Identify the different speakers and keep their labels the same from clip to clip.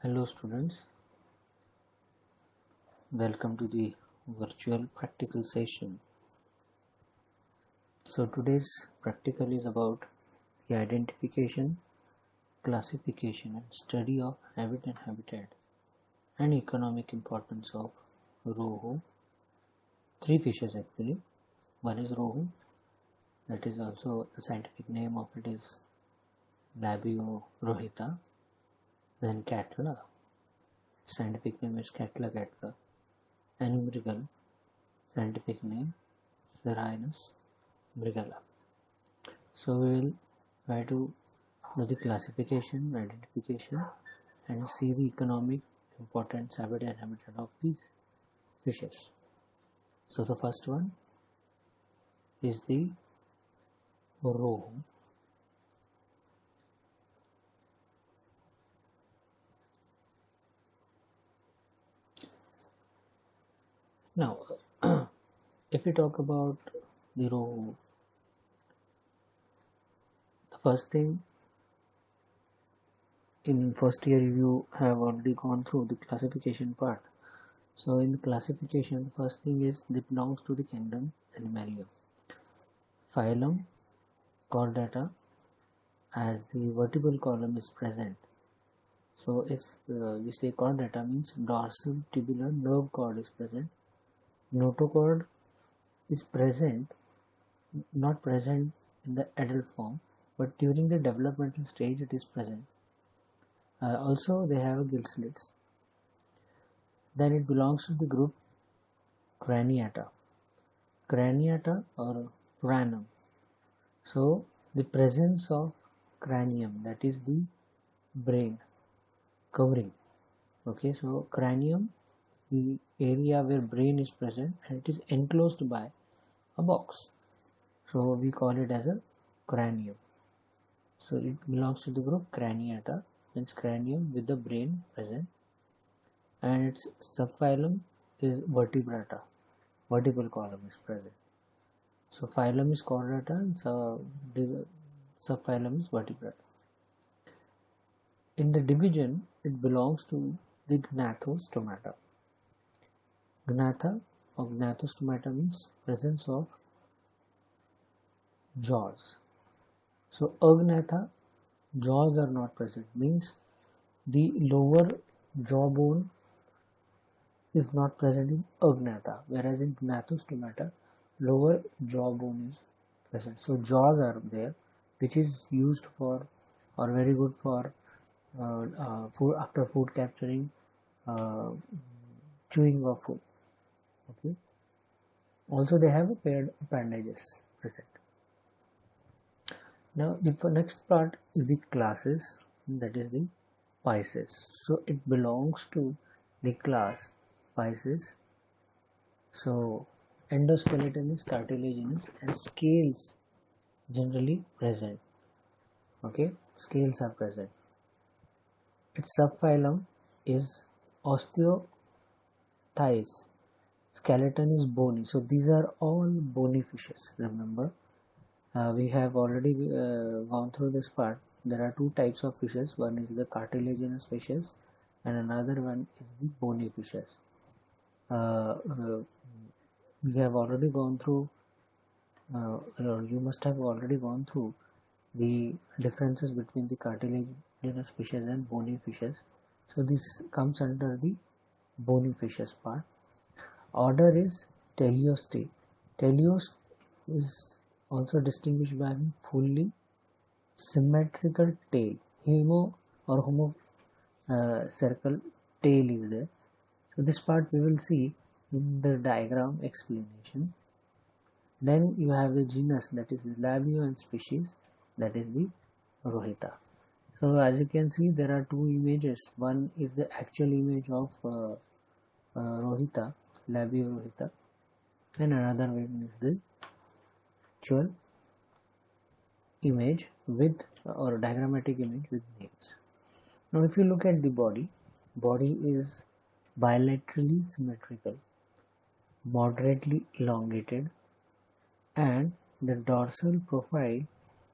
Speaker 1: Hello students, welcome to the virtual practical session. So today's practical is about the identification, classification and study of habit and habitat and economic importance of rohu. Three fishes actually. One is rohu, that is also the scientific name of it is Labio rohita. Then catla, scientific name is Catla catla, and mrigal, scientific name Serranus mrigala. So we will try to do the classification, identification and see the economic importance, habit and habitat of these fishes. So the first one is the rohu. Now if we talk about the rohu, the first thing, in first year you have already gone through the classification part. So in the classification, the first thing is they belongs to the kingdom Animalia. Phylum Chordata, as the vertebral column is present. So if we say chordata means dorsal tubular nerve cord is present. Notochord is present, not present in the adult form, but during the developmental stage it is present. Also they have gill slits. Then it belongs to the group Craniata. Craniata or cranum. So the presence of cranium, that is the brain covering. Okay, so cranium, the area where brain is present, and it is enclosed by a box. So we call it as a cranium. So it belongs to the group Craniata, means cranium with the brain present, and its subphylum is Vertebrata. Vertebral column is present. So phylum is Chordata and the subphylum is Vertebrata. In the division, it belongs to the Gnathostomata. Gnatha or Gnathostomata means presence of jaws. So Agnatha, jaws are not present, means the lower jawbone is not present in Agnatha, whereas in Gnathostomata, lower jawbone is present. So jaws are there, which is used for or very good for food, after food capturing, chewing of food. Okay. Also they have a paired appendages present. Now the next part is the classes, that is the Pisces. So it belongs to the class Pisces. So endoskeleton is cartilaginous and scales generally present. Okay, scales are present. Its subphylum is Osteothys. Skeleton is bony. So these are all bony fishes. Remember, we have already gone through this part. There are two types of fishes. One is the cartilaginous fishes and another one is the bony fishes. We have already gone through, or you must have already gone through the differences between the cartilaginous fishes and bony fishes. So this comes under the bony fishes part. Order is Teleoste. Teleost is also distinguished by having fully symmetrical tail. Hemo or homo circle tail is there. So this part we will see in the diagram explanation. Then you have the genus, that is the Labio, and species, that is the Rohita. So as you can see, there are two images. One is the actual image of Rohita, Labio Rohita, and another one is the actual image with or diagrammatic image with names. Now if you look at the body is bilaterally symmetrical, moderately elongated, and the dorsal profile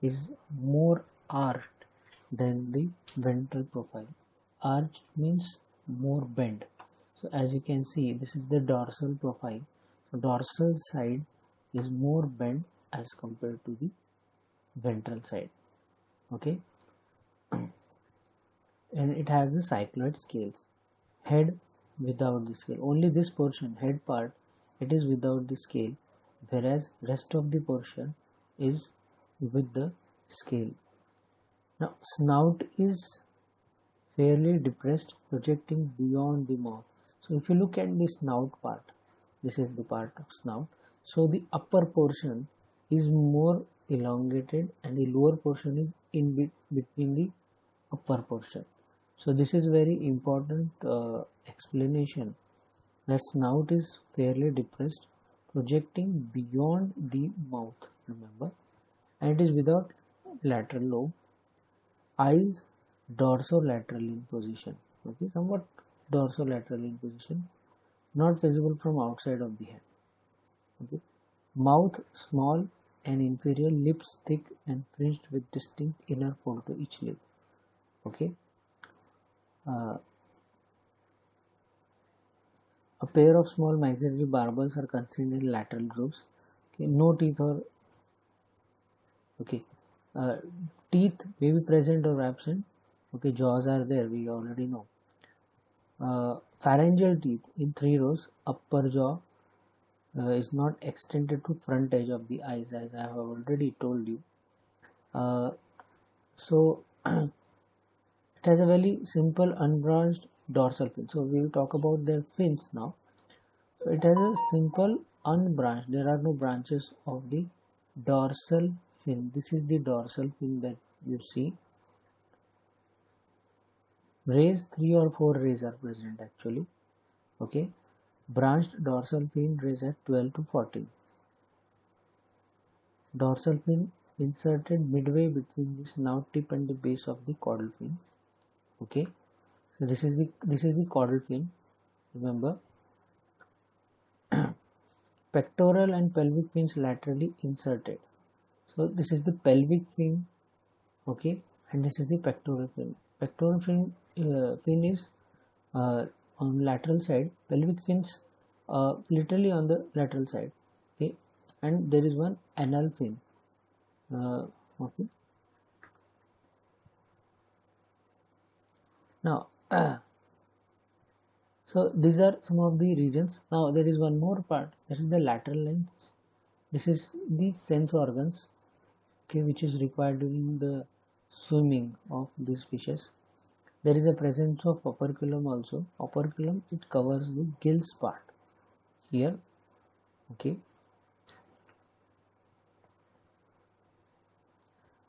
Speaker 1: is more arched than the ventral profile. arch means more bend. So as you can see, this is the dorsal profile. So dorsal side is more bent as compared to the ventral side. Okay, and it has the cycloid scales. Head without the scale. Only this portion, head part, it is without the scale, whereas rest of the portion is with the scale. Now snout is fairly depressed, projecting beyond the mouth. So if you look at the snout part, this is the part of snout. So the upper portion is more elongated and the lower portion is in between the upper portion. So this is very important explanation, that snout is fairly depressed, projecting beyond the mouth, remember, and it is without lateral lobe. Eyes dorsolateral in position, okay, somewhat dorsolateral in position, not visible from outside of the head. Okay. Mouth small and inferior, lips thick and fringed with distinct inner fold to each lip. Okay. Uh, a pair of small maxillary barbels are considered in lateral grooves. Okay. No teeth or okay. Teeth may be present or absent. Okay. Jaws are there. We already know. Pharyngeal teeth in 3 rows. Upper jaw is not extended to front edge of the eyes, as I have already told you. So it has a very simple unbranched dorsal fin. So we will talk about their fins now. So it has a simple unbranched, there are no branches of the dorsal fin. This is the dorsal fin that you see. Rays, 3 or 4 rays are present actually. Okay, branched dorsal fin rays at 12 to 14. Dorsal fin inserted midway between the snout tip and the base of the caudal fin. Okay, so this is the caudal fin. Remember, pectoral and pelvic fins laterally inserted. So this is the pelvic fin. Okay, and this is the pectoral fin. Pectoral fin is on lateral side. Pelvic fins literally on the lateral side. Okay, and there is one anal fin. Okay. Now, so these are some of the regions. Now there is one more part. This is the lateral lines. This is the sense organs, okay, which is required during the swimming of these fishes. There is a presence of operculum also. Operculum, it covers the gills part here. Okay.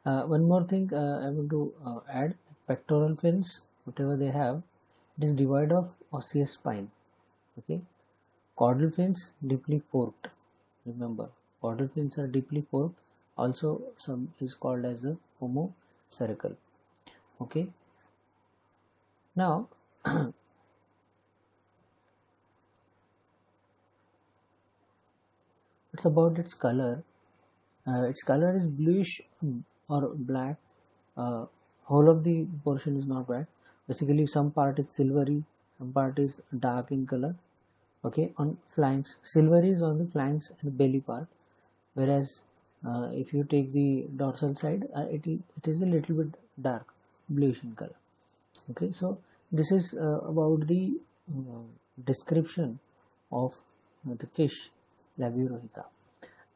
Speaker 1: One more thing I want to add: pectoral fins, whatever they have, it is devoid of osseous spine. Okay. Caudal fins deeply forked. Remember, caudal fins are deeply forked. Also, some is called as the homocercal. Okay. Now, it's about its color. Its color is bluish or black. Whole of the portion is not black. Basically, some part is silvery, some part is dark in color. Okay, on flanks, silvery is on the flanks and belly part, whereas if you take the dorsal side, it is a little bit dark, bluish in color. Okay, so this is about the description of the fish Labiorohita.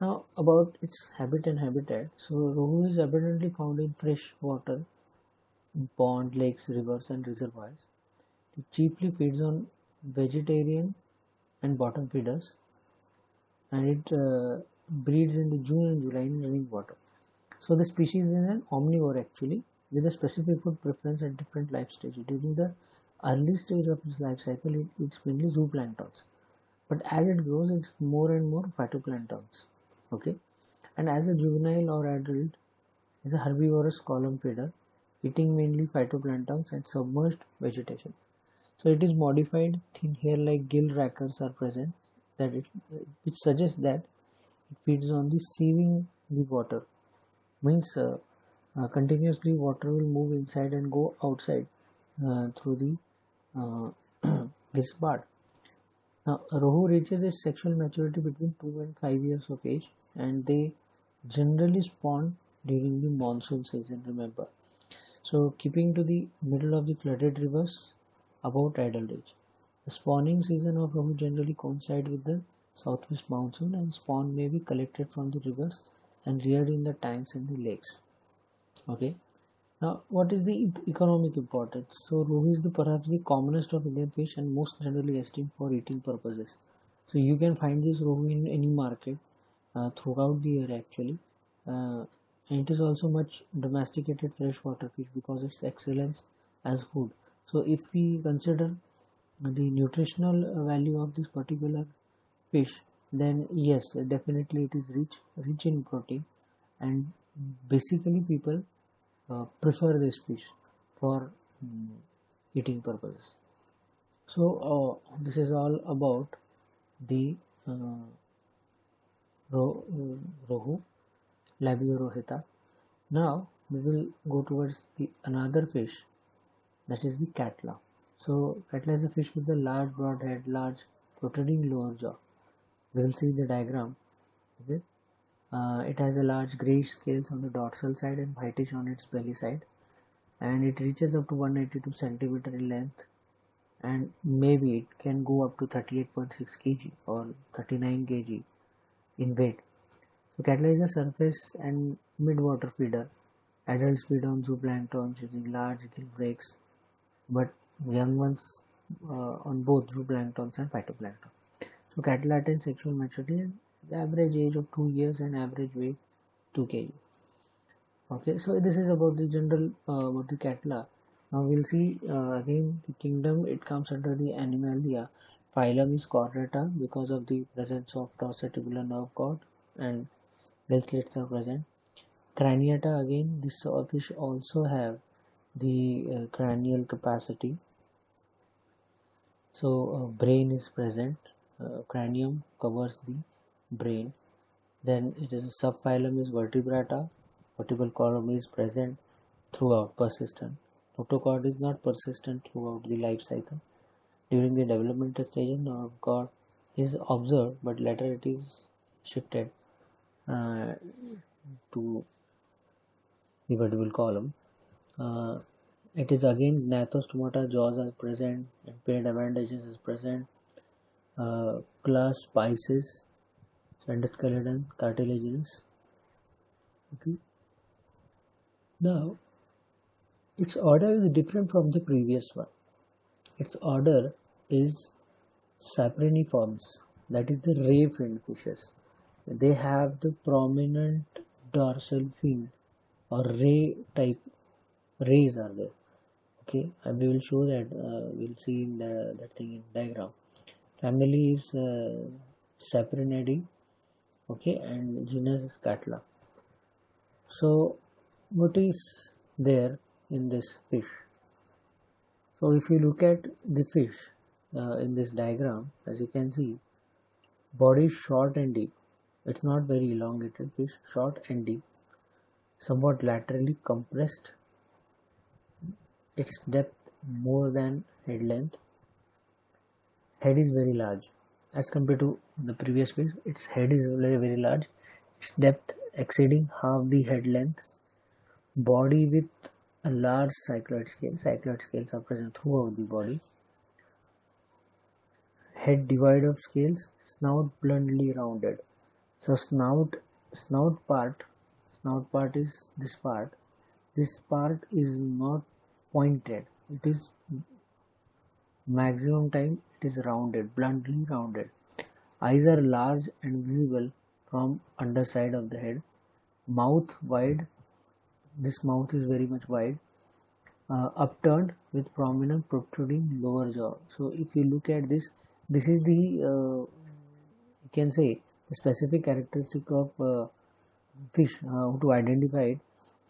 Speaker 1: Now about its habit and habitat. So rohu is abundantly found in fresh water, in pond, lakes, rivers and reservoirs. It chiefly feeds on vegetarian and bottom feeders, and it breeds in the June and July in running water. So the species is an omnivore actually, with a specific food preference at different life stages. During the early stage of its life cycle, it eats mainly zooplanktons, but as it grows, it's more and more phytoplanktons. Okay, and as a juvenile or adult, is a herbivorous column feeder, eating mainly phytoplanktons and submerged vegetation. So it is modified. Thin hair-like gill rackers are present, which suggests that it feeds on the sieving the water. Means continuously water will move inside and go outside through the this part. Now, Rohu reaches its sexual maturity between 2 and 5 years of age, and they generally spawn during the monsoon season, remember. So, keeping to the middle of the flooded rivers about adult age. The spawning season of Rohu generally coincides with the southwest monsoon, and spawn may be collected from the rivers and reared in the tanks and the lakes. Okay. Now, what is the economic importance? So, rohu is perhaps the commonest of Indian fish and most generally esteemed for eating purposes. So, you can find this rohu in any market throughout the year actually. And it is also much domesticated freshwater fish because its excellence as food. So, if we consider the nutritional value of this particular fish, then yes, definitely it is rich in protein, and basically people prefer this fish for eating purposes. So this is all about the rohu, Labiorohita. Now we will go towards the another fish, that is the catla. So catla is a fish with a large broad head, large protruding lower jaw. We will see the diagram. Okay. It has a large grayish scales on the dorsal side and whitish on its belly side, and it reaches up to 182 centimeter in length, and maybe it can go up to 38.6 kg or 39 kg in weight. So catla is a surface and mid-water feeder. Adults feed on zooplankton using large gill breaks, but young ones on both zooplanktons and phytoplankton. So catla attains sexual maturity at the average age of 2 years and average weight 2 kg. Okay, so this is about the general about the catla. Now we'll see again the kingdom. It comes under the Animalia. Phylum is Chordata because of the presence of dorsatibular nerve cord and gill slits are present. Craniata, again this fish also have the cranial capacity. So brain is present. Cranium covers the brain. Then it is a subphylum is Vertebrata. Vertebral column is present throughout, persistent. Notochord is not persistent throughout the life cycle. During the developmental stage, notochord is observed, but later it is shifted to the vertebral column. It is again gnathostomata, jaws are present, impaired appendages is present, class spices, endoskeleton, cartilaginous. Okay. Now, its order is different from the previous one. Its order is Sapreniformes, that is the ray finned fishes. They have the prominent dorsal fin or ray type rays are there. Okay, and we will show that. We'll see in that thing in diagram. Family is Saprenidae. Okay, and genus is Catla. So, what is there in this fish? So, if you look at the fish in this diagram, as you can see, body is short and deep. It's not very elongated fish, short and deep, somewhat laterally compressed. Its depth more than head length. Head is very large as compared to the previous fish. Its head is very large. Its depth exceeding half the head length. Body with a large cycloid scale. Cycloid scales are present throughout the body. Head devoid of scales. Snout bluntly rounded. So snout part is this part. This part is not pointed. It is maximum time it is rounded, bluntly rounded. Eyes are large and visible from underside of the head. Mouth wide. This mouth is very much wide. Upturned with prominent protruding lower jaw. So if you look at this, this is the you can say the specific characteristic of fish to identify it,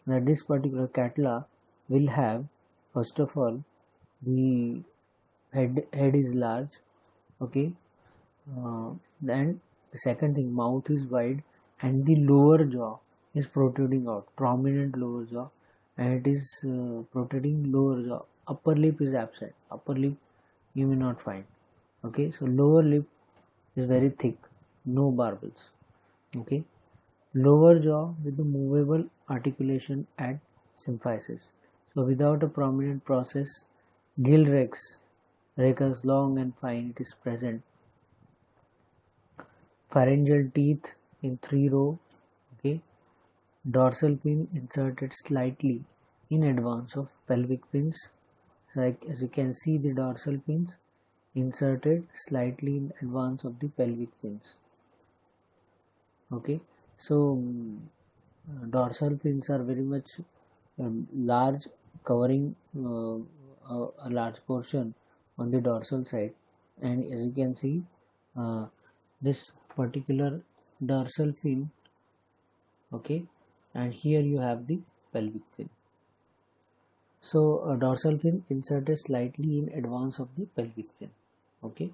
Speaker 1: that this particular catla will have, first of all, the head is large. Okay, then the second thing, mouth is wide and the lower jaw is protruding out, prominent lower jaw. and it is protecting lower jaw. Upper lip is absent. Upper lip you may not find. Okay, so lower lip is very thick, no barbels. Okay, lower jaw with the movable articulation at symphysis. So without a prominent process, gill rakers long and fine, it is present. Pharyngeal teeth in 3 row. Okay, dorsal fin inserted slightly in advance of pelvic fins. Like as you can see, the dorsal fins inserted slightly in advance of the pelvic fins. Okay, so dorsal fins are very much large, covering a large portion on the dorsal side, and as you can see, uh, this particular dorsal fin. Okay, and here you have the pelvic fin. So dorsal fin inserted slightly in advance of the pelvic fin. Okay,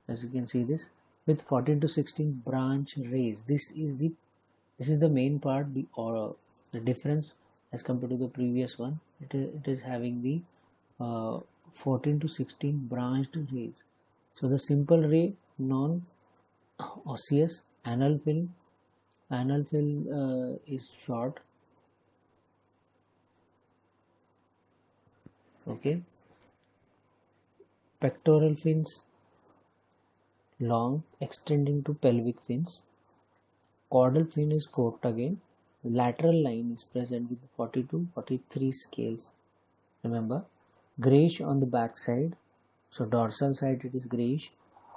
Speaker 1: as you can see this with 14 to 16 branch rays. This is the main part, the difference as compared to the previous one. It is having the 14 to 16 branched rays. So the simple ray, non-osseous, anal fill is short. Okay, pectoral fins long, extending to pelvic fins. Caudal fin is forked again. Lateral line is present with 42-43 scales. Remember, grayish on the back side. So dorsal side it is grayish,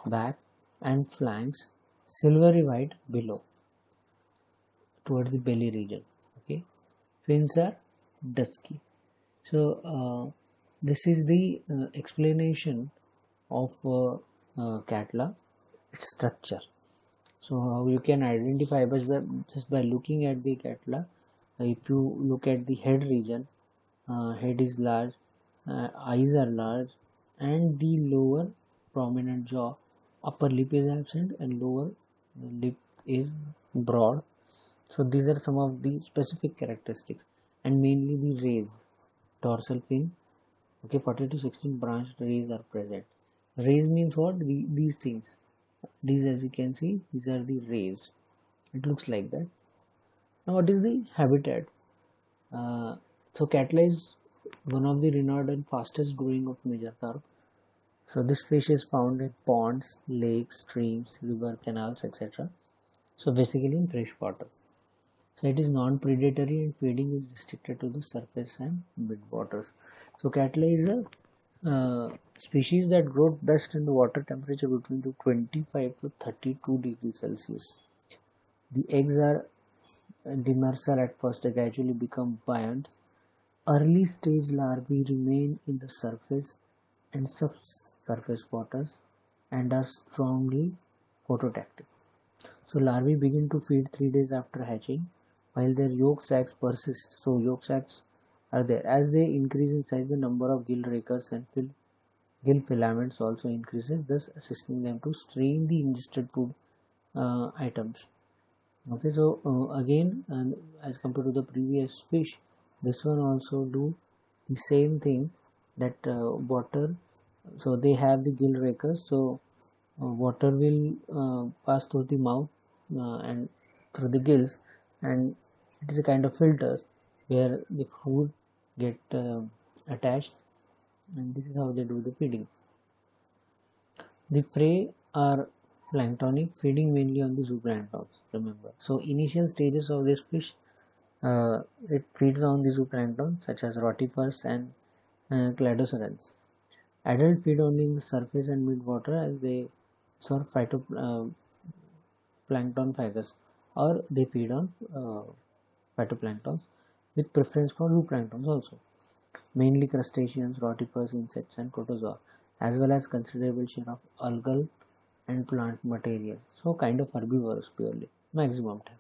Speaker 1: back and flanks, silvery white below towards the belly region. Okay, fins are dusky. So this is the explanation of catla, its structure. So you can identify just by looking at the catla. If you look at the head region, head is large, eyes are large, and the lower prominent jaw, upper lip is absent, and lower lip is broad. So these are some of the specific characteristics, and mainly the rays, dorsal fin. Okay, 40 to 16 branched rays are present. Rays means what? These things. These, as you can see, these are the rays. It looks like that. Now, what is the habitat? So catla is one of the renowned and fastest growing of major carp. So this fish is found in ponds, lakes, streams, river, canals, etc. So basically in fresh water. So it is non-predatory and feeding is restricted to the surface and mid waters. So catla is a species that grow best in the water temperature between 25 to 32 degrees Celsius. The eggs are demersal at first, they gradually become buoyant. Early stage larvae remain in the surface and subsurface waters and are strongly phototactic. So larvae begin to feed 3 days after hatching while their yolk sacs persist. So yolk sacs are there. As they increase in size, the number of gill rakers and gill filaments also increases, thus assisting them to strain the ingested food items. Okay, so again, and as compared to the previous fish, this one also do the same thing, that water. So they have the gill rakers. So water will pass through the mouth and through the gills, and it is a kind of filter where the food get attached, and this is how they do the feeding. The prey are planktonic, feeding mainly on the zooplanktons. Remember, so initial stages of this fish, it feeds on the zooplankton such as rotifers and cladocerans. Adults feed only in the surface and mid-water as they serve phytoplankton phagus, or they feed on phytoplanktons with preference for zooplanktons also, mainly crustaceans, rotifers, insects, and protozoa, as well as considerable share of algal and plant material. So kind of herbivorous purely, maximum time.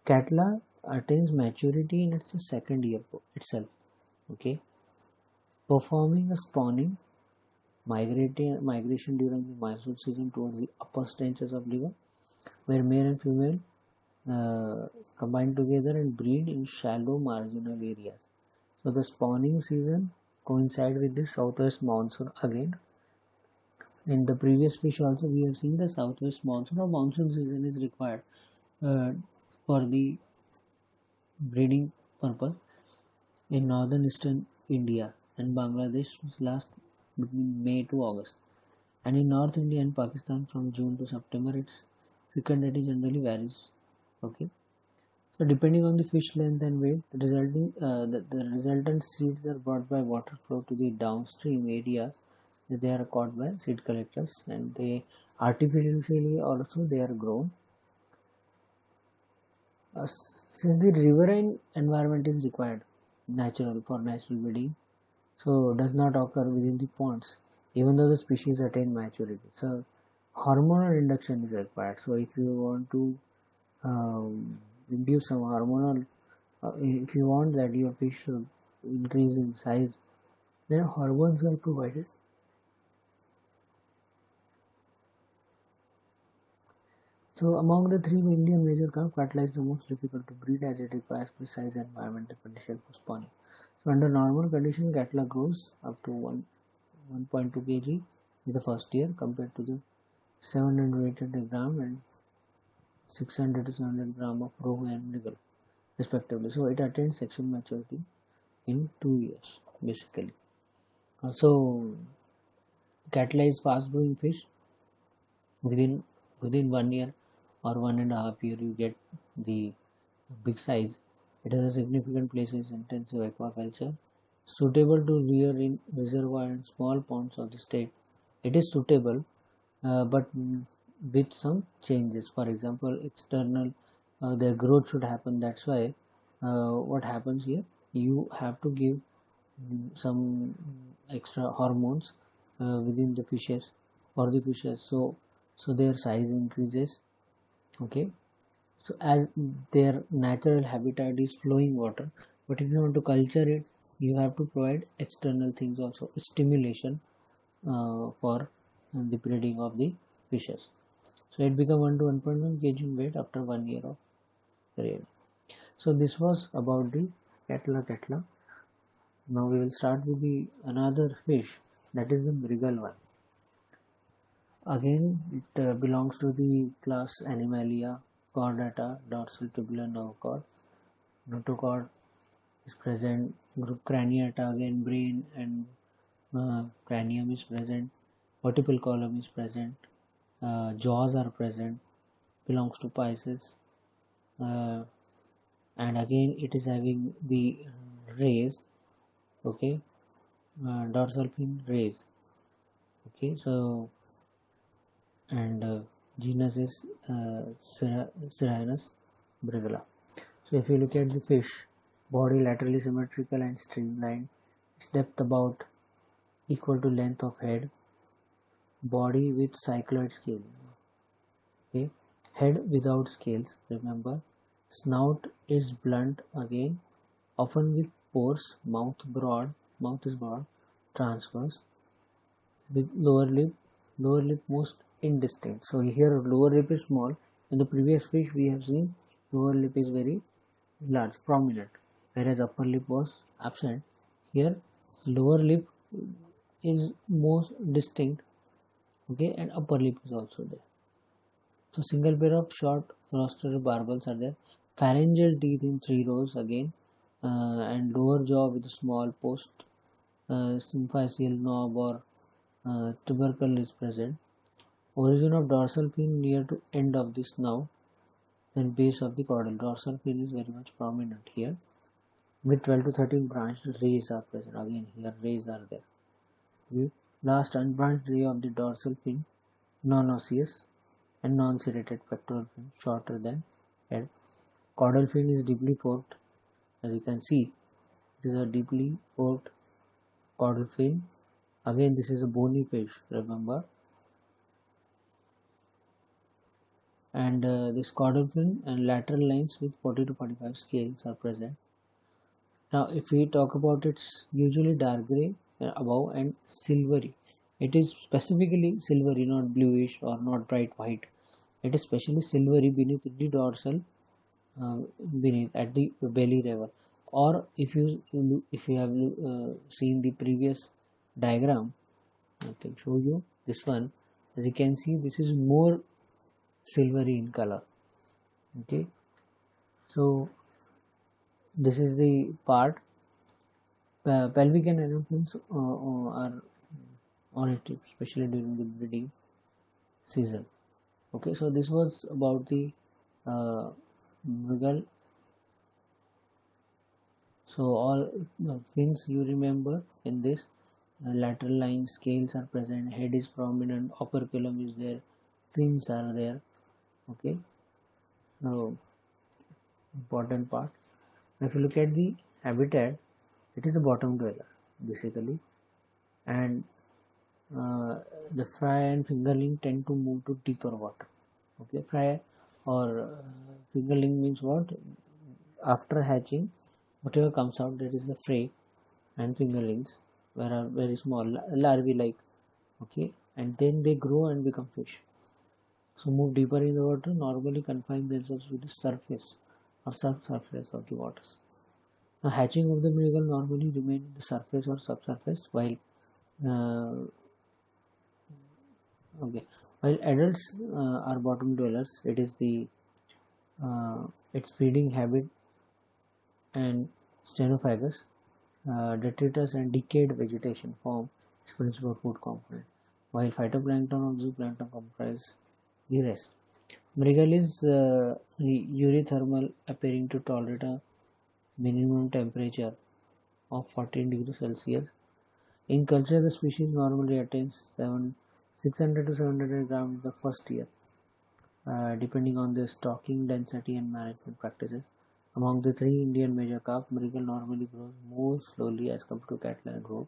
Speaker 1: Catla attains maturity in its second year itself. Okay, performing a spawning migration during the monsoon season towards the upper stanches of river, where male and female combine together and breed in shallow marginal areas. So the spawning season coincide with the southwest monsoon again. In the previous fish also we have seen the southwest monsoon or monsoon season is required uh, for the breeding purpose in northern eastern India and Bangladesh last between May to August, and in North India and Pakistan from June to September its fecundity generally varies. Okay, so depending on the fish length and weight, the resultant seeds are brought by water flow to the downstream areas. They are caught by seed collectors and they artificially also they are grown. Since the riverine environment is required natural for natural breeding, so does not occur within the ponds, even though the species attain maturity. So hormonal induction is required. So if you want to induce some hormonal, if you want that your fish should increase in size, then hormones are provided. So among the three Indian major carp, cattle is the most difficult to breed as it requires precise environmental conditions for spawning. So under normal conditions, cattle grows up to 1.2 kg in the first year compared to the 700 to 800 gram and 600 to 700 gram of roe and nigger respectively. So it attains sexual maturity in 2 years basically. So cattle is fast growing fish. Within 1 year or 1.5 year you get the big size. It has a significant place in intensive aquaculture, suitable to rear in reservoir and small ponds of the state. It is suitable, but with some changes. For example, external their growth should happen. That's why what happens here, you have to give some extra hormones within the fishes for the fishes, so their size increases. Okay, so as their natural habitat is flowing water, but if you want to culture it, you have to provide external things also, stimulation for the breeding of the fishes. So it become 1 to 1.1 kg in weight after 1 year of period. So this was about the Catella. Now we will start with the another fish, that is the mrigal one. Again, it belongs to the class Animalia, Chordata, dorsal tubular nerve cord. Notochord is present. Group Craniata, again brain and cranium is present. Vertebral column is present. Jaws are present. Belongs to Pisces. And again, it is having the rays. Okay, dorsal fin rays. Okay, so and genus is Cyrrhinus brivilla. So if you look at the fish, body laterally symmetrical and streamlined, its depth about equal to length of head, body with cycloid scale. Okay, head without scales. Remember, snout is blunt again, often with pores. Mouth is broad, transverse, with lower lip most indistinct. So here lower lip is small. In the previous fish we have seen lower lip is very large, prominent, whereas upper lip was absent. Here lower lip is most distinct, okay, and upper lip is also there. So single pair of short rostral barbels are there. Pharyngeal teeth in 3 rows again, and lower jaw with a small post. Symphyseal knob or tubercle is present. Origin of dorsal fin near to end of the snout, then base of the caudal. Dorsal fin is very much prominent here, with 12 to 13 branched rays are present. Again here rays are there. The last unbranched ray of the dorsal fin, non-osseous and non-serrated pectoral fin, shorter than head. Caudal fin is deeply forked, as you can see. It is a deeply forked caudal fin. Again, this is a bony fish, remember. And this caudal fin and lateral lines with 40 to 45 scales are present. Now, if we talk about, it's usually dark gray above and silvery. It is specifically silvery, not bluish or not bright white. It is specially silvery beneath the dorsal, beneath at the belly level. or if you have seen the previous diagram, I can show you this one. As you can see, this is more silvery in color. Okay, so this is the part. Pelvic and anal fins are on it, especially during the breeding season. Okay, so this was about the mrigal. So all fins you remember in this, lateral lines, scales are present, head is prominent, operculum is there, fins are there. Okay, so important part. If you look at the habitat, it is a bottom dweller basically, and the fry and fingerling tend to move to deeper water. Okay, fry or fingerling means what? After hatching, whatever comes out, that is the fry, and fingerlings where are very small larvae like. Okay, and then they grow and become fish. So move deeper in the water, normally confine themselves to the surface or subsurface of the waters. Now hatching of the mrigal normally remain in the surface or subsurface, while uh, okay, while adults are bottom dwellers. It is the its feeding habit and stenophagus, detritus and decayed vegetation form its principal food component, while phytoplankton or zooplankton comprise the rest. Mrigal is eurythermal, appearing to tolerate a minimum temperature of 14 degrees Celsius. In culture, the species normally attains 600 to 700 grams in the first year, depending on their stocking density and management practices. Among the three Indian major carp, mrigal normally grows more slowly as compared to cattle and roe.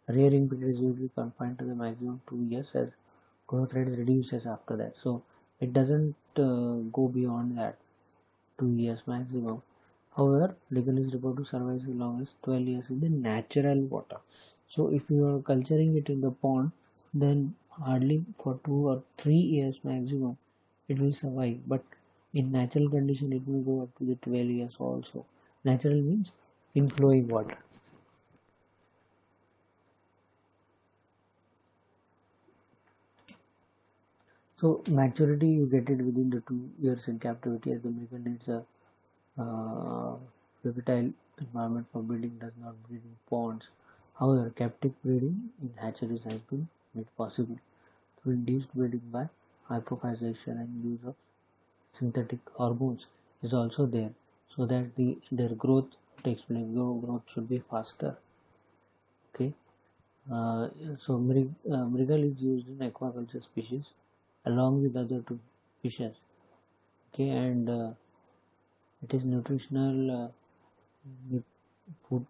Speaker 1: Rearing period is usually confined to the maximum 2 years, as growth rate reduces after that. So it doesn't go beyond that 2 years maximum. However, mrigal is reported to survive as long as 12 years in the natural water. So if you are culturing it in the pond, then hardly for 2 or 3 years maximum it will survive. But in natural condition, it will go up to the 12 years also. Natural means in flowing water. So maturity you get it within the 2 years in captivity, as the mrigal needs a fertile environment for breeding, does not breed in ponds. However, captive breeding in hatcheries has been made possible through induced breeding by hypophysation, and use of synthetic hormones is also there, so that their growth takes place. Growth should be faster. Okay, uh, so mrigal is used in aquaculture species along with other two fishes. Okay, and it is nutritional food,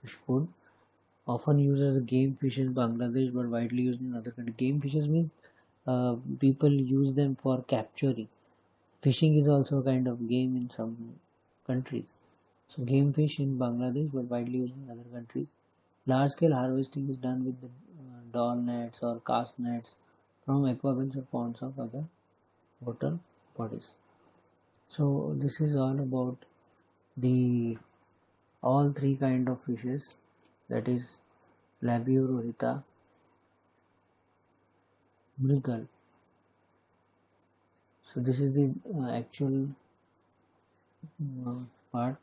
Speaker 1: fish food, often used as a game fish in Bangladesh, but widely used in other countries. Game fishes means people use them for capturing. Fishing is also a kind of game in some countries. So game fish in Bangladesh, but widely used in other countries. Large scale harvesting is done with the doll nets or cast nets from aquaculture ponds of other water bodies. So this is all about the all three kind of fishes, that is Labiororhita, mrigal. So this is the actual part.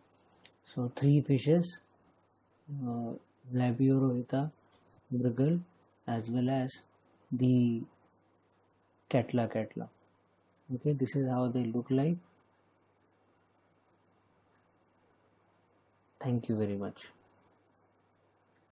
Speaker 1: So three fishes, uh, Labiororhita, mrigal, as well as the catla. Okay, this is how they look like. Thank you very much.